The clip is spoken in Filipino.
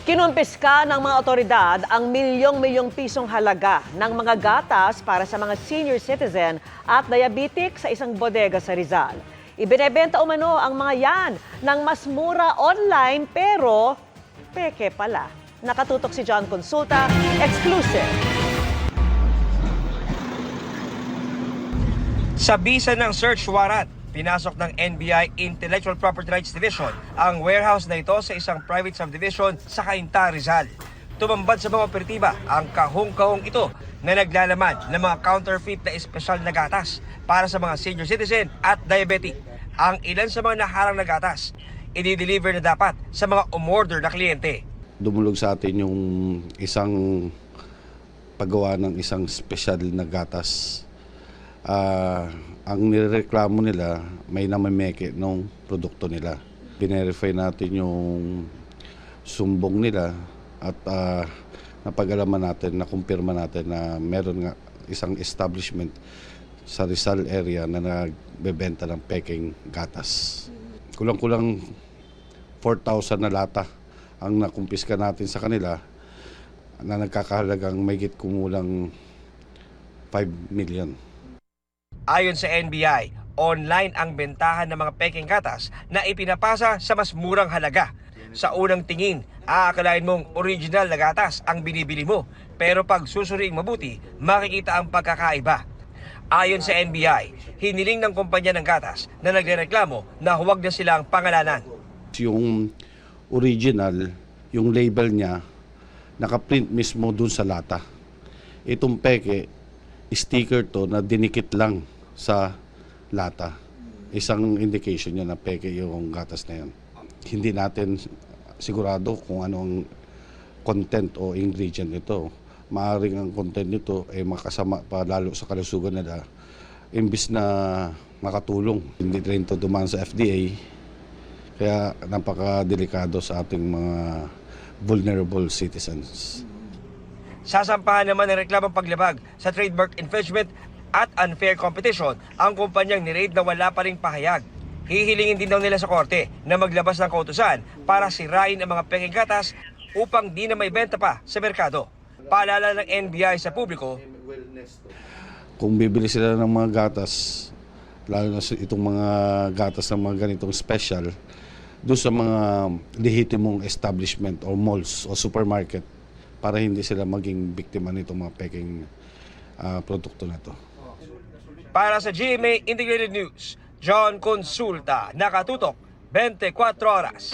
Kinumpiska ng mga otoridad ang milyong-milyong pisong halaga ng mga gatas para sa mga senior citizen at diabetic sa isang bodega sa Rizal. Ibinebenta umano ang mga yan ng mas mura online pero peke pala. Nakatutok si John Consulta, exclusive. Sa bisa ng search warrant, pinasok ng NBI Intellectual Property Rights Division ang warehouse na ito sa isang private subdivision sa Cainta, Rizal. Tumambad sa mga operatiba ang kahong-kahong ito na naglalaman ng mga counterfeit na espesyal na gatas para sa mga senior citizen at diabetic. Ang ilan sa mga naharang na gatas, i-deliver na dapat sa mga umorder na kliyente. Dumulog sa atin yung isang paggawa ng isang espesyal na gatas. Ang nireklamo nila may namameke ng produkto nila. Binerify natin yung sumbong nila at napag-alaman natin, nakumpirma natin na meron nga isang establishment sa Rizal area na nagbebenta ng peking gatas. Kulang-kulang 4,000 na lata ang nakumpiska natin sa kanila na nagkakahalagang mayigit kumulang 5 million. Ayon sa NBI, online ang bentahan ng mga peking gatas na ipinapasa sa mas murang halaga. Sa unang tingin, aakalain mong original na gatas ang binibili mo, pero pag susuriing mabuti, makikita ang pagkakaiba. Ayon sa NBI, hiniling ng kumpanya ng gatas na nagrereklamo na huwag na silang pangalanan. Yung original, yung label niya, nakaprint mismo dun sa lata. Itong peke, sticker to na dinikit lang sa lata. Isang indication niya na peke yung gatas na yan. Hindi natin sigurado kung anong content o ingredient nito. Maaaring ang content nito ay makasama pa lalo sa kalusugan nila. Imbis na makatulong, hindi rin ito dumaan sa FDA. Kaya napakadelikado sa ating mga vulnerable citizens. Sasampahan naman ng reklamong paglabag sa trademark infringement at unfair competition ang kumpanyang ni-raid na wala pa ring pahayag. Hihilingin din daw nila sa korte na maglabas ng kautusan para sirain ang mga peking gatas upang di na may benta pa sa merkado. Paalala ng NBI sa publiko, Kung bibili sila ng mga gatas, lalo na itong mga gatas ng mga ganitong special, doon sa mga lehitimong establishment or malls o supermarket para hindi sila maging biktima nitong mga peking produkto na ito. para sa GMA Integrated News, John Consulta, nakatutok 24 oras.